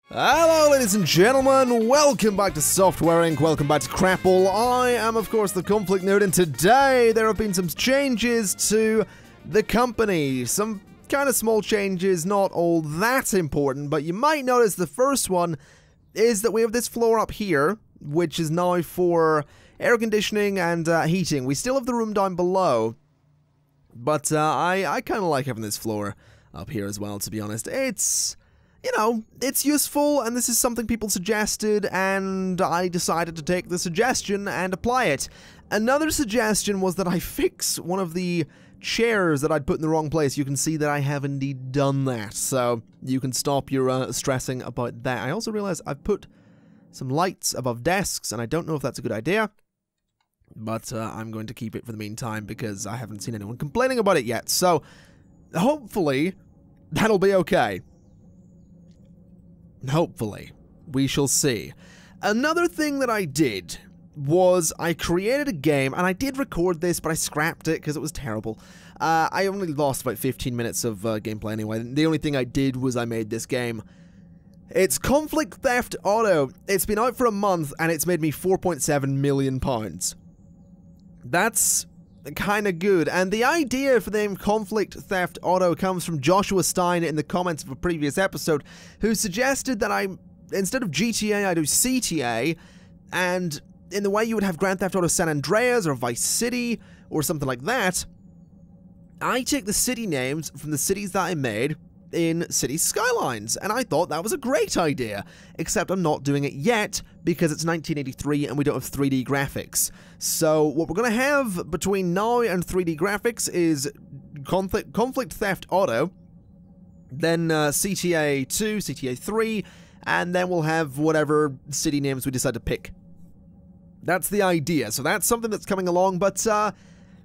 Hello ladies and gentlemen, welcome back to Software Inc., welcome back to Crapple. I am of course the ConflictNerd, and today there have been some changes to the company. Some kind of small changes, not all that important, but you might notice the first one is that we have this floor up here, which is now for air conditioning and heating. We still have the room down below, but I kind of like having this floor up here as well, to be honest. You know, it's useful, and this is something people suggested, and I decided to take the suggestion and apply it. Another suggestion was that I fix one of the chairs that I'd put in the wrong place. You can see that I have indeed done that, so you can stop your stressing about that. I also realized I've put some lights above desks, and I don't know if that's a good idea, but I'm going to keep it for the meantime because I haven't seen anyone complaining about it yet, so hopefully that'll be okay. Hopefully. We shall see. Another thing that I did was I created a game, and I did record this, but I scrapped it because it was terrible. I only lost about 15 minutes of gameplay anyway. The only thing I did was I made this game. It's Conflict Theft Auto. It's been out for a month, and it's made me £4.7 million. That's kind of good, and the idea for the name Conflict Theft Auto comes from Joshua Stein in the comments of a previous episode, who suggested that instead of GTA, I do CTA, and in the way you would have Grand Theft Auto San Andreas or Vice City or something like that, I take the city names from the cities that I made in City Skylines, and I thought that was a great idea, except I'm not doing it yet because it's 1983 and we don't have 3D graphics. So what we're going to have between now and 3D graphics is Conflict Theft Auto, then CTA 2, CTA 3, and then we'll have whatever city names we decide to pick. That's the idea, so that's something that's coming along, but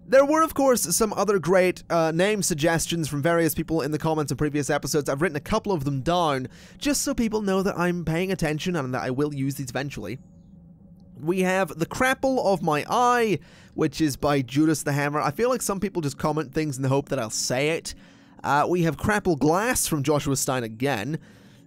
there were, of course, some other great name suggestions from various people in the comments of previous episodes. I've written a couple of them down, just so people know that I'm paying attention and that I will use these eventually. We have The Crapple of My Eye, which is by Judas the Hammer. I feel like some people just comment things in the hope that I'll say it. We have Crapple Glass from Joshua Stein again.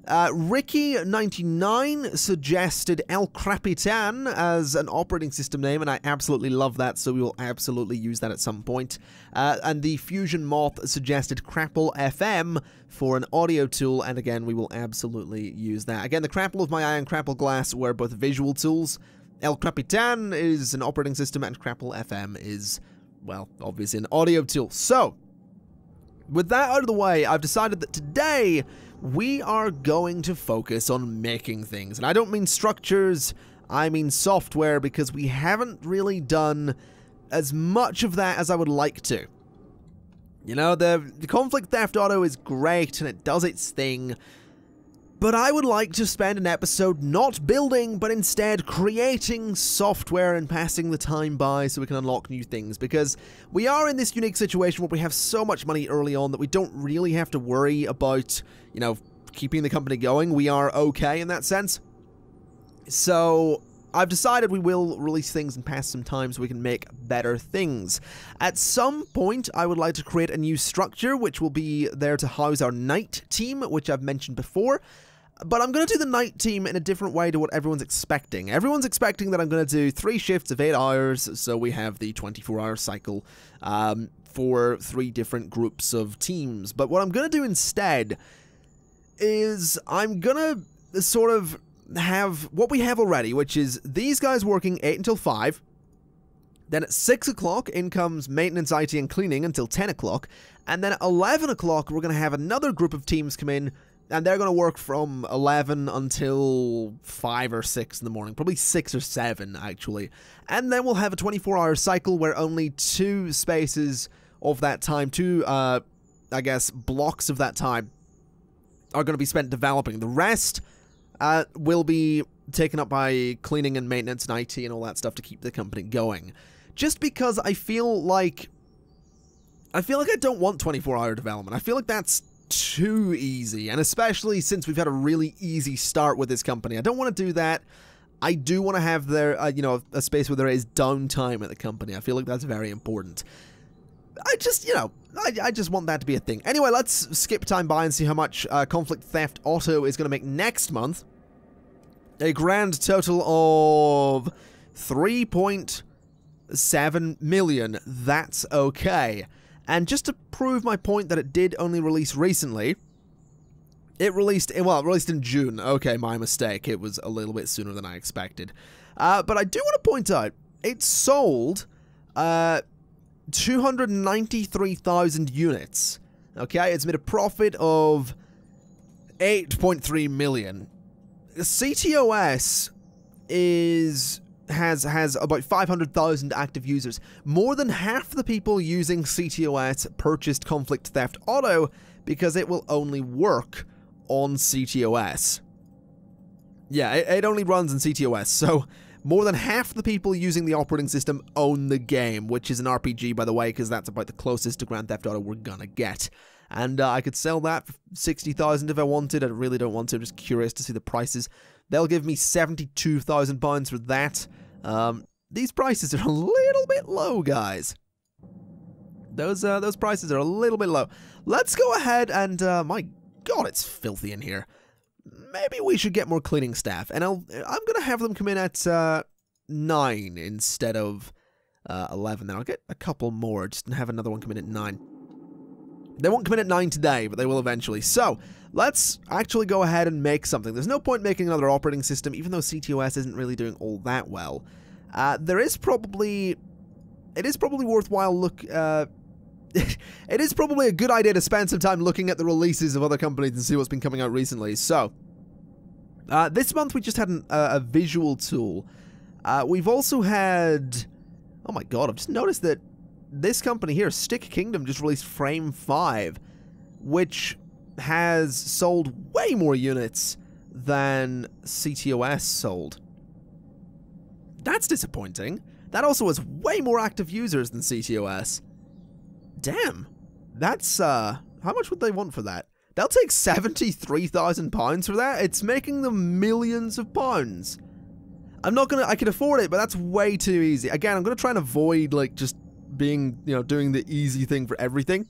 Ricky99 suggested El Crapitan as an operating system name, and I absolutely love that, so we will absolutely use that at some point. And the Fusion Moth suggested Crapple FM for an audio tool, and again, we will absolutely use that. Again, the Crapple of My Eye and Crapple Glass were both visual tools. El Crapitan is an operating system, and Crapple FM is, well, obviously an audio tool. So, with that out of the way, I've decided that today we are going to focus on making things. And I don't mean structures, I mean software, because we haven't really done as much of that as I would like to. You know, the Conflict Theft Auto is great and it does its thing, but I would like to spend an episode not building, but instead creating software and passing the time by so we can unlock new things, because we are in this unique situation where we have so much money early on that we don't really have to worry about, you know, keeping the company going. We are okay in that sense. So I've decided we will release things and pass some time so we can make better things. At some point, I would like to create a new structure, which will be there to house our night team, which I've mentioned before. But I'm going to do the night team in a different way to what everyone's expecting. Everyone's expecting that I'm going to do 3 shifts of 8 hours, so we have the 24-hour cycle for 3 different groups of teams. But what I'm going to do instead is I'm going to sort of have what we have already, which is these guys working 8 until 5. Then at 6 o'clock, in comes maintenance, IT, and cleaning until 10 o'clock. And then at 11 o'clock, we're going to have another group of teams come in, and they're going to work from 11 until 5 or 6 in the morning. Probably 6 or 7, actually. And then we'll have a 24-hour cycle where only 2 spaces of that time, 2, I guess, blocks of that time are going to be spent developing. The rest will be taken up by cleaning and maintenance and IT and all that stuff to keep the company going. Just because I feel like I don't want 24-hour development. I feel like that's too easy, and especially since we've had a really easy start with this company. I don't want to do that. I do want to have there, you know, a space where there is downtime at the company. I feel like that's very important. I just, you know, I just want that to be a thing. Anyway, let's skip time by and see how much Conflict Theft Auto is going to make next month. A grand total of 3.7 million. That's okay. And just to prove my point that it did only release recently, it released in June. Okay, my mistake. It was a little bit sooner than I expected. But I do want to point out, it sold 293,000 units. Okay, it's made a profit of 8.3 million. CTOS has about 500,000 active users. More than half the people using CTOS purchased Conflict Theft Auto because it will only work on CTOS. Yeah, it only runs in CTOS, so more than half the people using the operating system own the game, which is an RPG, by the way, because that's about the closest to Grand Theft Auto we're gonna get. And I could sell that for 60,000 if I wanted. I really don't want to. I'm just curious to see the prices. They'll give me £72,000 for that. These prices are a little bit low, guys. Those prices are a little bit low. Let's go ahead and my God, it's filthy in here. Maybe we should get more cleaning staff, and I'm gonna have them come in at 9 instead of 11. Then I'll get a couple more, just have another one come in at 9. They won't come in at 9 today, but they will eventually. So, let's actually go ahead and make something. There's no point making another operating system, even though CTOS isn't really doing all that well. It is probably worthwhile it is probably a good idea to spend some time looking at the releases of other companies and see what's been coming out recently. So, this month we just had a visual tool. We've also had... Oh my god, I've just noticed that this company here, Stick Kingdom, just released Frame 5, which has sold way more units than CTOS sold. That's disappointing. That also has way more active users than CTOS. Damn. That's, how much would they want for that? They'll take £73,000 for that? It's making them millions of pounds. I can afford it, but that's way too easy. Again, I'm gonna try and avoid, like, just being, you know, doing the easy thing for everything.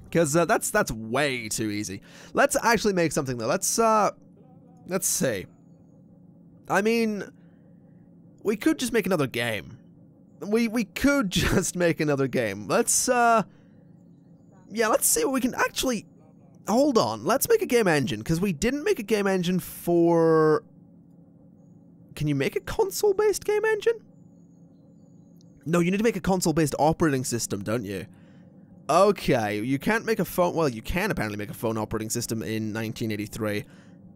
Because, that's way too easy. Let's actually make something, though. Let's see. I mean, we could just make another game. We could just make another game. Let's, yeah, let's see what we can actually... Hold on, let's make a game engine, because we didn't make a game engine for... Can you make a console-based game engine? No, you need to make a console-based operating system, don't you? Okay, you can't make a phone... Well, you can apparently make a phone operating system in 1983.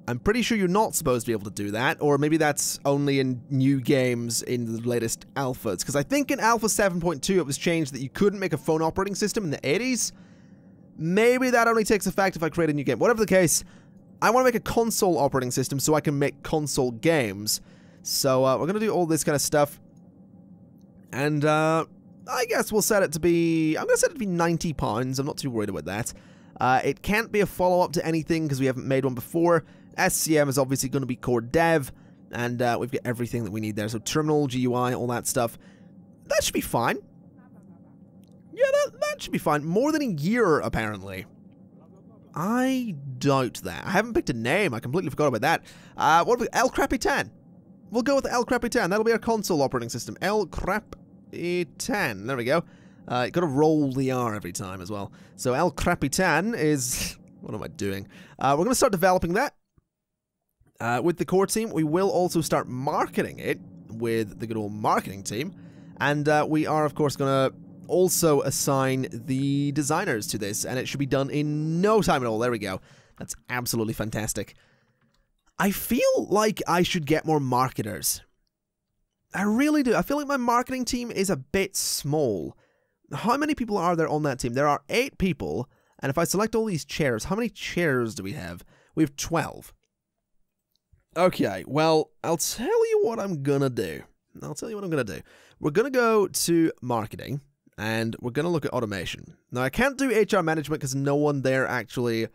I'm pretty sure you're not supposed to be able to do that, or maybe that's only in new games in the latest alphas, because I think in Alpha 7.2 it was changed that you couldn't make a phone operating system in the 80s. Maybe that only takes effect if I create a new game. Whatever the case, I want to make a console operating system so I can make console games. So we're going to do all this kind of stuff. And I guess we'll set it to be... I'm going to set it to be £90. I'm not too worried about that. It can't be a follow-up to anything because we haven't made one before. SCM is obviously going to be core dev. And we've got everything that we need there. So terminal, GUI, all that stuff. That should be fine. Yeah, that should be fine. More than a year, apparently. I doubt that. I haven't picked a name. I completely forgot about that. What about El Crapitan? We'll go with El Crapitan. That'll be our console operating system. El Crapitan. There we go. Got to roll the R every time as well. So El Crapitan is... What am I doing? We're going to start developing that. With the core team, we will also start marketing it with the good old marketing team. And we are, of course, going to also assign the designers to this. And it should be done in no time at all. There we go. That's absolutely fantastic. I feel like I should get more marketers. I really do. I feel like my marketing team is a bit small. How many people are there on that team? There are 8 people. And if I select all these chairs, how many chairs do we have? We have 12. Okay, well, I'll tell you what I'm gonna do. We're gonna go to marketing, and we're gonna look at automation. Now, I can't do HR management because no one there actually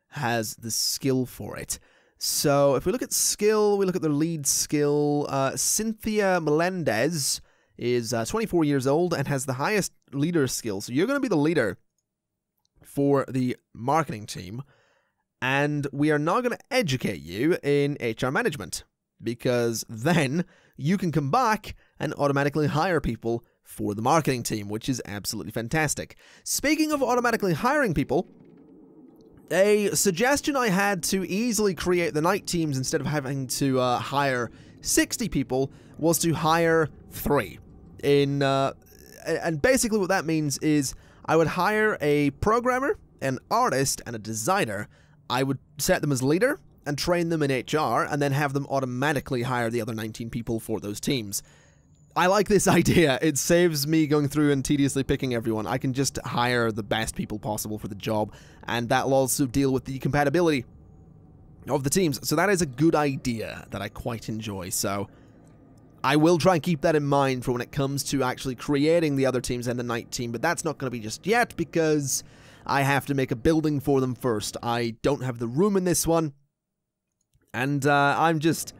has the skill for it. So, if we look at skill, we look at the lead skill. Cynthia Melendez is 24 years old and has the highest leader skill. So you're going to be the leader for the marketing team, and we are now going to educate you in HR management, because then you can come back and automatically hire people for the marketing team, which is absolutely fantastic. Speaking of automatically hiring people, a suggestion I had to easily create the night teams instead of having to hire 60 people was to hire 3. And basically what that means is I would hire a programmer, an artist, and a designer. I would set them as leader and train them in HR, and then have them automatically hire the other 19 people for those teams. I like this idea. It saves me going through and tediously picking everyone. I can just hire the best people possible for the job, and that'll also deal with the compatibility of the teams. So that is a good idea that I quite enjoy. So I will try and keep that in mind for when it comes to actually creating the other teams and the night team, but that's not going to be just yet because I have to make a building for them first. I don't have the room in this one, and I'm just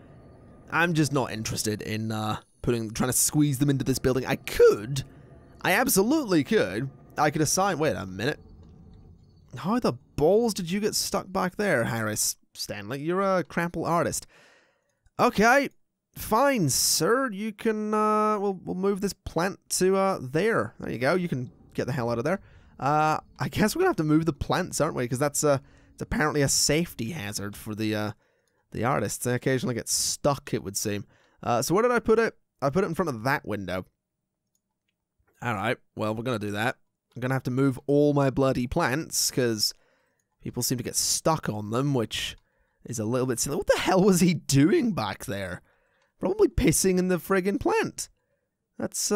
not interested in trying to squeeze them into this building. I absolutely could. I could assign. Wait a minute. How the balls did you get stuck back there, Harris Stanley? You're a crapple artist. Okay, fine, sir. You can. We'll move this plant to there. There you go. You can get the hell out of there. I guess we're gonna have to move the plants, aren't we? Because that's it's apparently a safety hazard for the artists. They occasionally get stuck, it would seem. So where did I put it? I put it in front of that window. Alright, well, we're going to do that. I'm going to have to move all my bloody plants, because people seem to get stuck on them, which is a little bit silly. What the hell was he doing back there? Probably pissing in the friggin' plant. That's,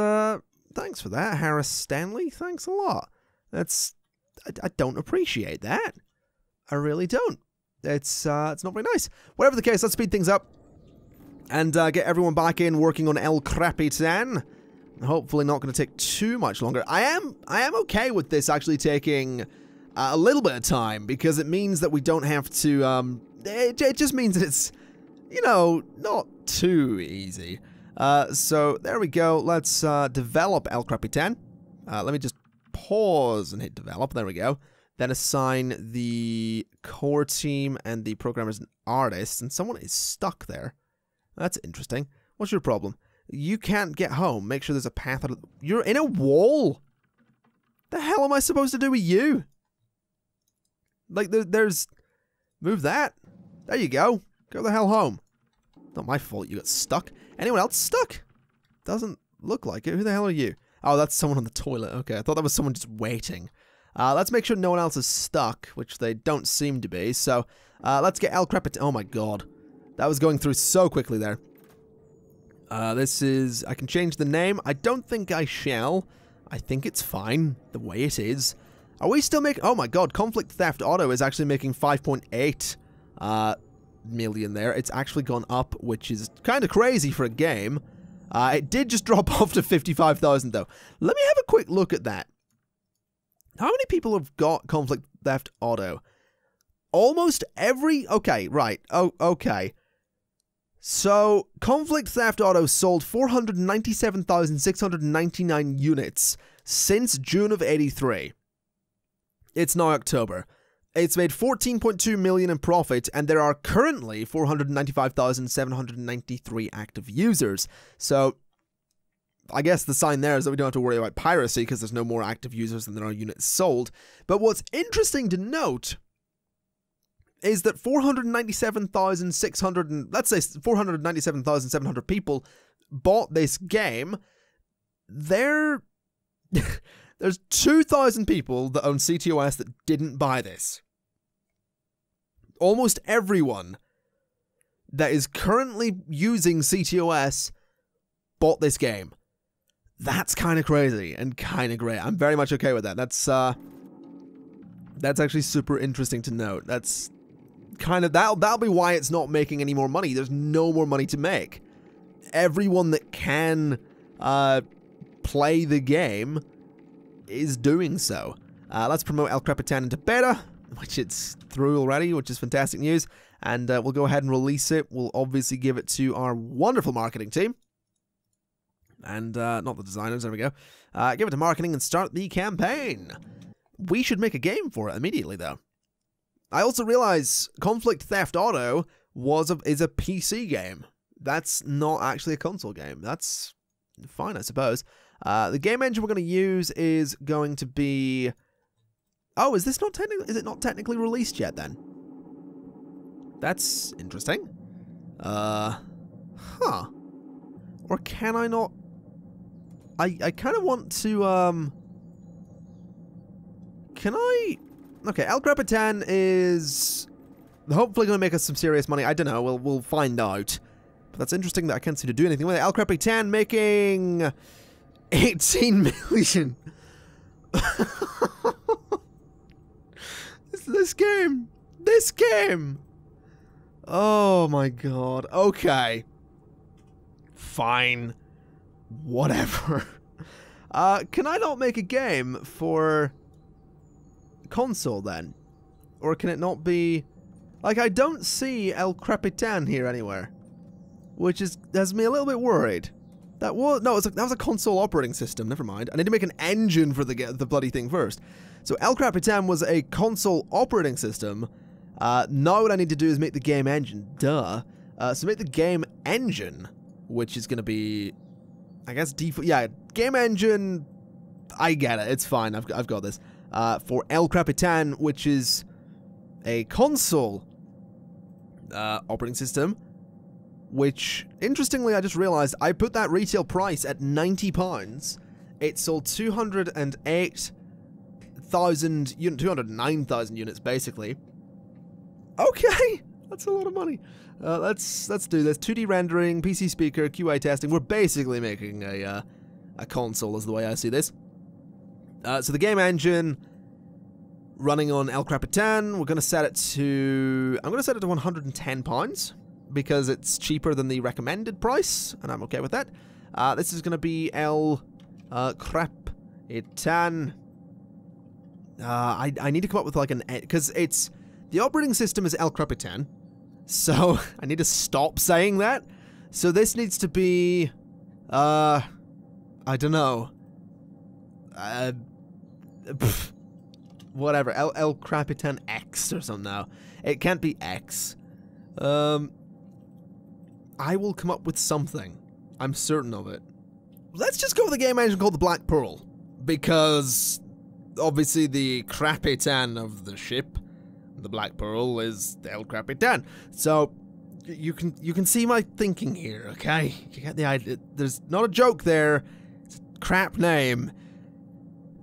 thanks for that, Harris Stanley. Thanks a lot. I don't appreciate that. I really don't. It's not very nice. Whatever the case, let's speed things up and get everyone back in working on El Capitan. Hopefully not going to take too much longer. I am okay with this actually taking a little bit of time, because it means that we don't have to, it just means that it's, you know, not too easy. So there we go. Let's develop El Capitan. Let me just pause and hit develop. There we go. Then assign the core team and the programmers and artists, and someone is stuck there. That's interesting. What's your problem? You can't get home. Make sure there's a path out of... You're in a wall! The hell am I supposed to do with you? Like, there's... Move that. There you go. Go the hell home. Not my fault you got stuck. Anyone else stuck? Doesn't look like it. Who the hell are you? Oh, that's someone on the toilet. Okay, I thought that was someone just waiting. Let's make sure no one else is stuck, which they don't seem to be. So, let's get El Capitan. Oh my god. That was going through so quickly there. This is... I can change the name. I don't think I shall. I think it's fine the way it is. Are we still making... Oh my god, Conflict Theft Auto is actually making 5.8 million there. It's actually gone up, which is kind of crazy for a game. It did just drop off to 55,000 though. Let me have a quick look at that. How many people have got Conflict Theft Auto? Almost every... Okay, right. Oh, okay. So, Conflict Theft Auto sold 497,699 units since June of 83. It's now October. It's made 14.2 million in profit, and there are currently 495,793 active users. So, I guess the sign there is that we don't have to worry about piracy because there's no more active users than there are units sold. But what's interesting to note is that 497,600, let's say 497,700 people bought this game. There's 2,000 people that own CTOS that didn't buy this. Almost everyone that is currently using CTOS bought this game. That's kind of crazy and kind of great. I'm very much okay with that. That's actually super interesting to note. That's kind of... That'll be why it's not making any more money. There's no more money to make. Everyone that can play the game is doing so. Let's promote El Capitan into beta, which it's through already, which is fantastic news. And we'll go ahead and release it. We'll obviously give it to our wonderful marketing team. And, not the designers, there we go. Give it to marketing and start the campaign. We should make a game for it immediately, though. I also realize Conflict Theft Auto is a PC game. That's not actually a console game. That's fine, I suppose. The game engine we're going to use is going to be... Oh, is it not technically released yet, then? That's interesting. Huh. Or can I not... I kind of want to, Can I... Okay, El Capitan is hopefully going to make us some serious money. I don't know, we'll find out. But that's interesting that I can't seem to do anything with it. El Capitan making 18 million. This game. Oh my god. Okay. Fine. Whatever. Can I not make a game for console then? Or can it not be... Like, I don't see El Capitan here anywhere. Which has me a little bit worried. That was a console operating system, never mind. I need to make an engine for the bloody thing first. So El Capitan was a console operating system. Now what I need to do is make the game engine. Duh. So make the game engine, which is going to be... I guess default, yeah, game engine, I get it, it's fine, I've got this. For El Capitan, which is a console operating system, which, interestingly, I just realized, I put that retail price at £90. It sold 209,000 units, basically. Okay, that's a lot of money. Let's do this. 2D rendering, PC speaker, QA testing. We're basically making a console, is the way I see this. So the game engine running on El Capitan. We're going to set it to... I'm going to set it to £110 because it's cheaper than the recommended price, and I'm okay with that. This is going to be El Capitan. I need to come up with like an... Because it's... The operating system is El Capitan. So, I need to stop saying that. So this needs to be, I don't know. Whatever, El Capitan X or something now. It can't be X. I will come up with something. I'm certain of it. Let's just go with a game engine called the Black Pearl. Because, obviously the Capitan of the ship... The Black Pearl is the El Capitan. So, you can see my thinking here, okay? You get the idea. There's not a joke there. It's a crap name.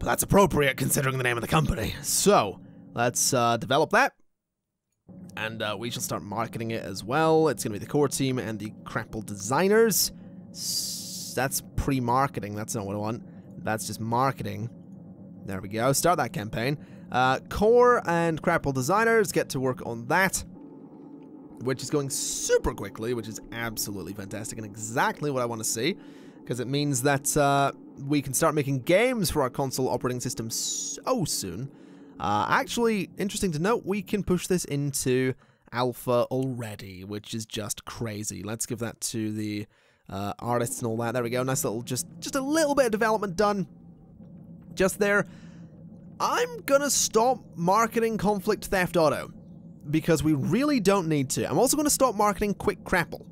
But that's appropriate considering the name of the company. So, let's develop that. And we shall start marketing it as well. It's going to be the core team and the Crapple designers. That's pre-marketing. That's not what I want. That's just marketing. There we go. Start that campaign. Core and Crapple designers get to work on that, which is going super quickly, which is absolutely fantastic and exactly what I want to see, because it means that we can start making games for our console operating system so soon. Actually, interesting to note, we can push this into alpha already, which is just crazy. Let's give that to the artists and all that. There we go. Nice little, just a little bit of development done just there. I'm gonna stop marketing Conflict Theft Auto because we really don't need to. I'm also gonna stop marketing Quick Crapple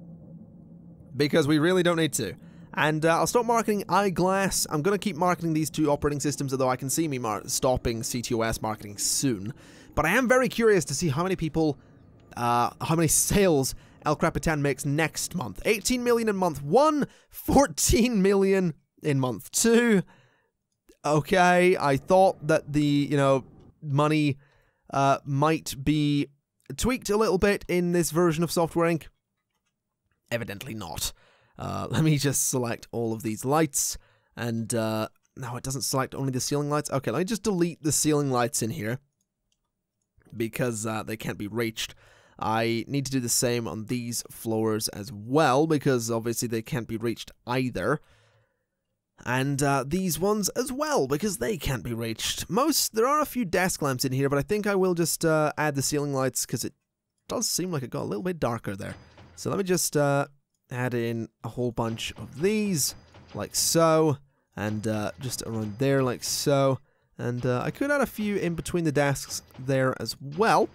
because we really don't need to. And I'll stop marketing Eyeglass. I'm gonna keep marketing these two operating systems, although I can see me stopping CTOS marketing soon. But I am very curious to see how many people, how many sales El Capitan makes next month. 18 million in month 1, 14 million in month 2. Okay, I thought that the, money might be tweaked a little bit in this version of Software Inc. Evidently not. Let me just select all of these lights, and no, it doesn't select only the ceiling lights. Okay, let me just delete the ceiling lights in here, because they can't be reached. I need to do the same on these floors as well, because obviously they can't be reached either. And these ones as well, because they can't be reached. There are a few desk lamps in here, but I think I will just add the ceiling lights, because it does seem like it got a little bit darker there. So let me just add in a whole bunch of these. like so, and just around there like so, and I could add a few in between the desks there as well.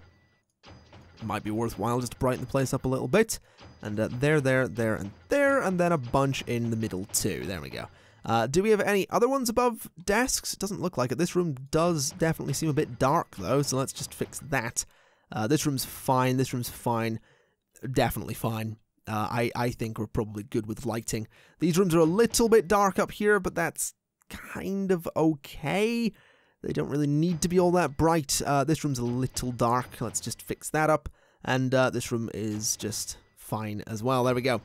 Might be worthwhile just to brighten the place up a little bit, and there, and then a bunch in the middle too. There we go. Do we have any other ones above desks? It doesn't look like it. This room does definitely seem a bit dark though, so let's just fix that. This room's fine, this room's fine, definitely fine. I think we're probably good with lighting. These rooms are a little bit dark up here, but that's kind of okay. They don't really need to be all that bright. This room's a little dark. Let's just fix that up. And this room is just fine as well. There we go.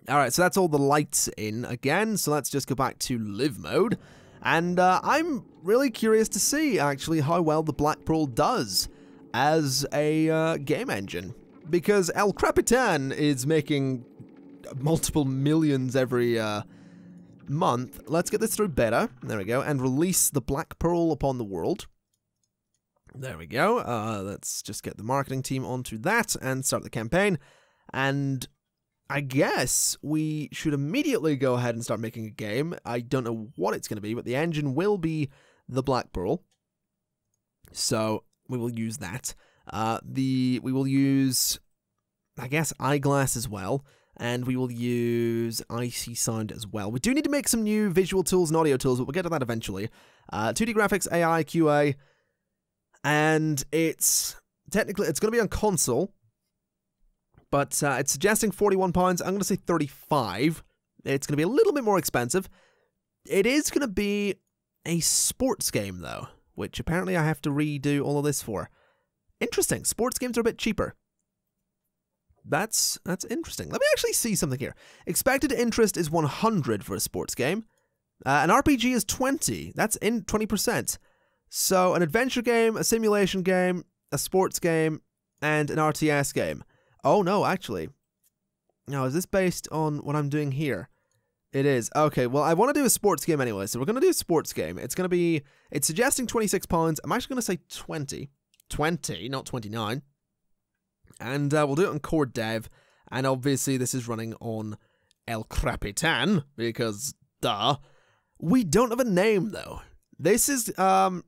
Alright, so that's all the lights in again. So let's just go back to live mode. And I'm really curious to see, actually, how well the Black Pearl does as a game engine. Because El Capitan is making multiple millions every month. Let's get this through beta. There we go. And release the Black Pearl upon the world. There we go. Let's just get the marketing team onto that and start the campaign. And I guess we should immediately go ahead and start making a game. I don't know what it's going to be, but the engine will be the Black Pearl. So we will use that. We will use, I guess, Eyeglass as well, and we will use Icy Sound as well. We do need to make some new visual tools and audio tools, but we'll get to that eventually. 2D graphics, AI, QA, and it's going to be on console, but it's suggesting £41. I'm going to say 35. It's going to be a little bit more expensive. It is going to be a sports game, though, which apparently I have to redo all of this for. Interesting. Sports games are a bit cheaper. That's interesting. Let me actually see something here. Expected interest is 100 for a sports game. An RPG is 20. That's in 20%. So an adventure game, a simulation game, a sports game, and an RTS game. Oh no, actually. Now, is this based on what I'm doing here? It is. Okay, well, I want to do a sports game anyway, so we're going to do a sports game. It's suggesting £26. I'm actually going to say 20. 20, not 29. And we'll do it on core dev. And obviously this is running on El Capitan, because duh. We don't have a name though. This is a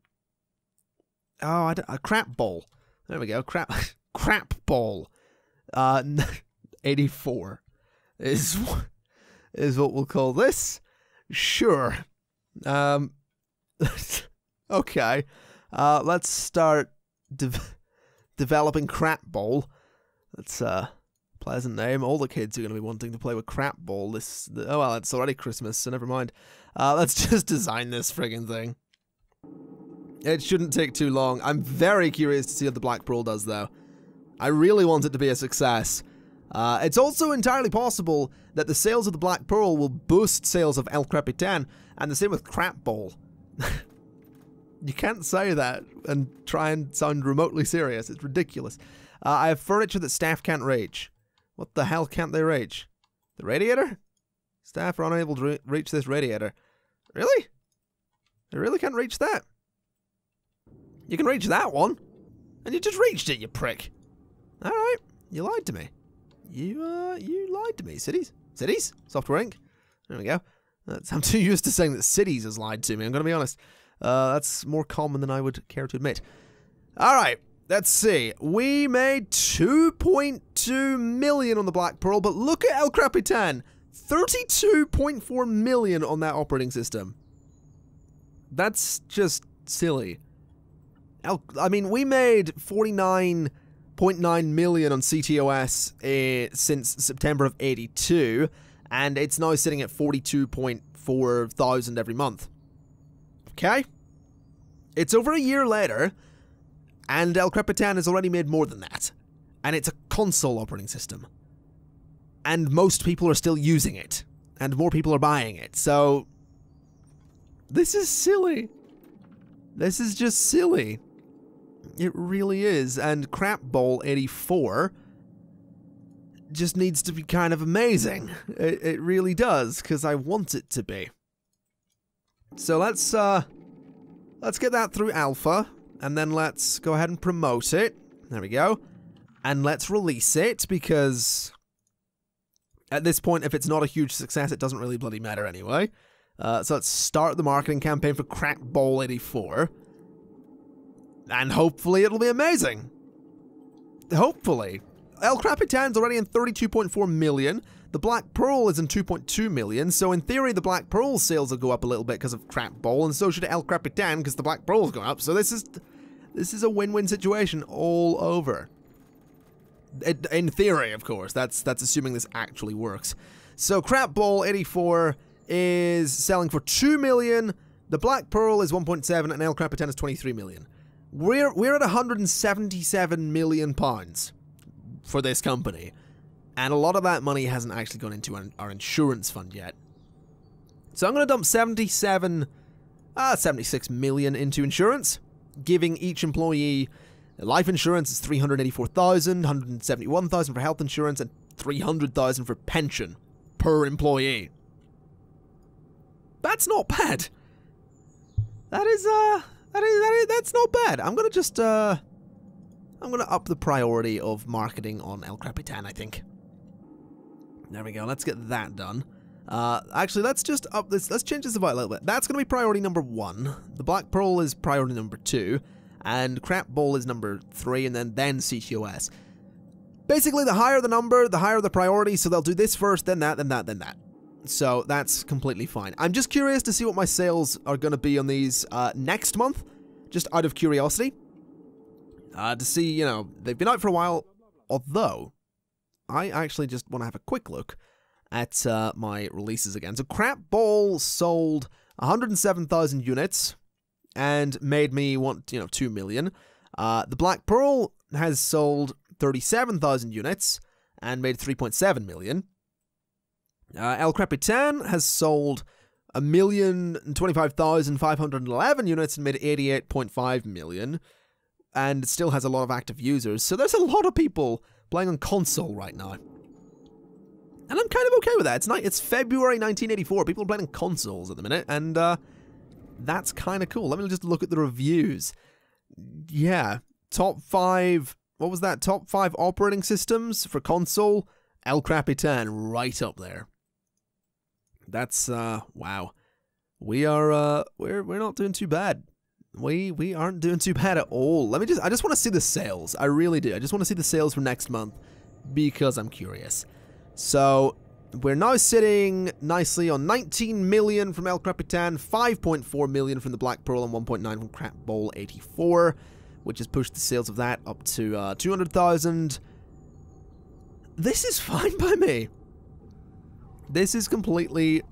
crap ball. There we go. Crap ball. 84 is what we'll call this. Sure. Okay. Let's start developing crap ball. That's a pleasant name. All the kids are going to be wanting to play with crap ball. Oh well, it's already Christmas, so never mind. Let's just design this friggin' thing. It shouldn't take too long. I'm very curious to see what the Black Pearl does, though. I really want it to be a success. It's also entirely possible that the sales of the Black Pearl will boost sales of El Capitan, and the same with crap ball. You can't say that and try and sound remotely serious. It's ridiculous. I have furniture that staff can't reach. What the hell can't they reach? The radiator? Staff are unable to reach this radiator. Really? They really can't reach that? You can reach that one. And you just reached it, you prick. Alright. You lied to me. You lied to me. Cities? Cities? Software Inc. There we go. I'm too used to saying that Cities has lied to me, I'm going to be honest. That's more common than I would care to admit. Alright, let's see. We made 2.2 million on the Black Pearl, but look at El Capitan. 32.4 million on that operating system. That's just silly. I mean, we made 49.9 million on CTOS since September of 82, and it's now sitting at 42.4 thousand every month. Okay? It's over a year later, and El Capitan has already made more than that. And it's a console operating system. And most people are still using it. And more people are buying it. So, this is silly. This is just silly. It really is. And Crap Bowl 84 just needs to be kind of amazing. It really does, because I want it to be. So let's get that through alpha, and then let's go ahead and promote it. There we go. And let's release it, because At this point, if it's not a huge success, it doesn't really bloody matter anyway. So let's start the marketing campaign for Crap Ball 84. And hopefully it'll be amazing. Hopefully. El Capitan's already in 32.4 million. The Black Pearl is in 2.2 million. So in theory, the Black Pearl sales will go up a little bit because of Crap Ball. And so should El Capitan because the Black Pearl's going up. So this is a win-win situation all over. In theory, of course. That's assuming this actually works. So Crap Ball 84 is selling for 2 million. The Black Pearl is 1.7 and El Capitan is 23 million. We're at 177 million pounds for this company. And a lot of that money hasn't actually gone into our insurance fund yet. So I'm going to dump 76 million into insurance, giving each employee life insurance is 384,000, 171,000 for health insurance, and 300,000 for pension per employee. That's not bad. That's not bad. I'm gonna just I'm gonna up the priority of marketing on El Capitan, I think. There we go. Let's get that done. Actually, let's just up this. Let's change this about a little bit. That's gonna be priority number 1. The Black Pearl is priority number 2. And Crap Ball is number 3, and then CTOS. Basically, the higher the number, the higher the priority, so they'll do this first, then that, then that, then that. So that's completely fine. I'm just curious to see what my sales are going to be on these next month, just out of curiosity. To see, you know, they've been out for a while, although I actually just want to have a quick look at my releases again. So Crap Ball sold 107,000 units. And made me want, 2 million. The Black Pearl has sold 37,000 units and made 3.7 million. El Capitan has sold 1,025,511 units and made 88.5 million. And still has a lot of active users. So there's a lot of people playing on console right now. And I'm kind of okay with that. It's February 1984. People are playing on consoles at the minute. And, that's kind of cool. Let me just look at the reviews. Yeah. Top 5... What was that? Top 5 operating systems for console? El Capitan right up there. That's, wow. We are, we're not doing too bad. We aren't doing too bad at all. I just want to see the sales. I really do. I just want to see the sales for next month because I'm curious. So... We're now sitting nicely on 19 million from El Capitan, 5.4 million from the Black Pearl, and 1.9 from Crap Ball 84, which has pushed the sales of that up to 200,000. This is fine by me. This is completely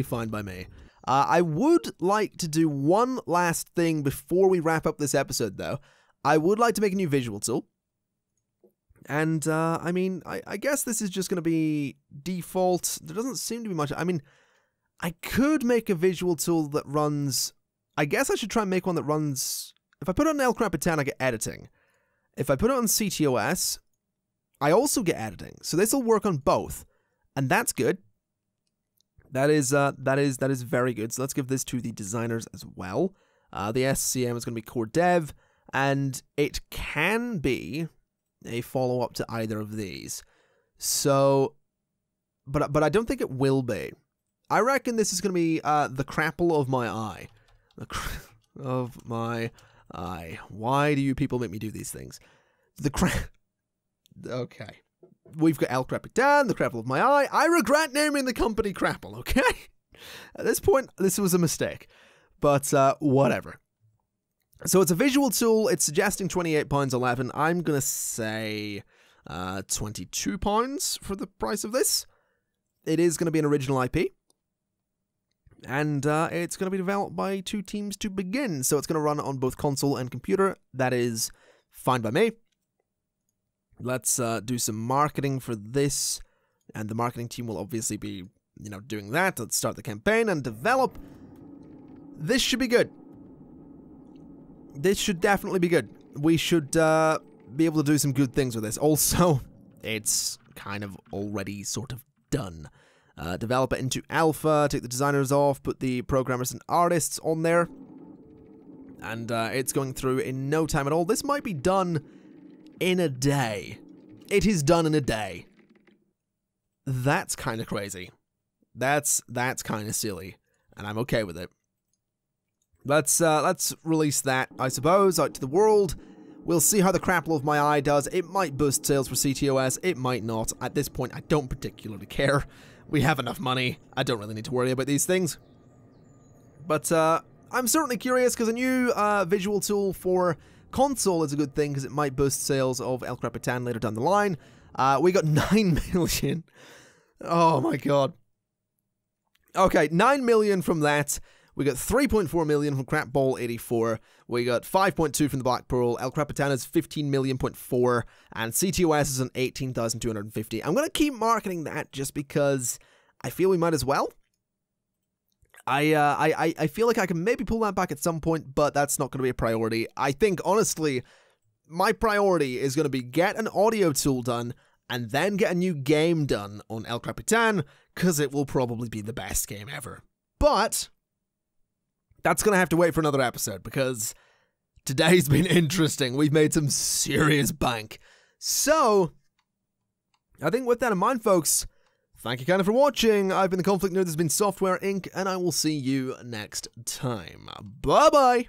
fine by me. I would like to do one last thing before we wrap up this episode, though. I would like to make a new visual tool. And, I mean, I guess this is just going to be default. There doesn't seem to be much. I mean, I could make a visual tool that runs... I guess I should try and make one that runs... If I put it on El Capitan, I get editing. If I put it on CTOS, I also get editing. So this will work on both. And that's good. That is very good. So let's give this to the designers as well. The SCM is going to be Core Dev. And it can be... a follow-up to either of these. So, but I don't think it will be. I reckon this is going to be the crapple of my eye. Of my eye. Why do you people make me do these things? Okay. We've got El Capitan, the crapple of my eye. I regret naming the company Crapple, okay? At this point, this was a mistake. But, whatever. So it's a visual tool. It's suggesting £28.11. I'm going to say £22 for the price of this. It is going to be an original IP. And it's going to be developed by 2 teams to begin. So it's going to run on both console and computer. That is fine by me. Let's do some marketing for this. And the marketing team will obviously be, doing that. Let's start the campaign and develop. This should be good. This should definitely be good. We should be able to do some good things with this. Also, it's kind of already sort of done. Develop it into alpha, take the designers off, put the programmers and artists on there. And it's going through in no time at all. This might be done in a day. It is done in a day. that's kind of crazy. That's kind of silly, and I'm okay with it. Let's release that, I suppose, out to the world. We'll see how the crapple of my eye does. It might boost sales for CTOS, it might not. At this point, I don't particularly care. We have enough money. I don't really need to worry about these things. But I'm certainly curious, because a new visual tool for console is a good thing, because it might boost sales of El Capitan later down the line. We got 9 million. Oh my god. Okay, 9 million from that. We got 3.4 million from Crap Ball 84. We got 5.2 from the Black Pearl. El Capitan is 15 million.4, and CTOS is an 18,250. I'm gonna keep marketing that just because I feel we might as well. I feel like I can maybe pull that back at some point, but that's not gonna be a priority. I think honestly, my priority is gonna be get an audio tool done, and then get a new game done on El Capitan, because it will probably be the best game ever. But that's going to have to wait for another episode, because today's been interesting. We've made some serious bank. So, I think with that in mind, folks, thank you kind of for watching. I've been the Conflict Nerd, this has been Software Inc., and I will see you next time. Bye-bye!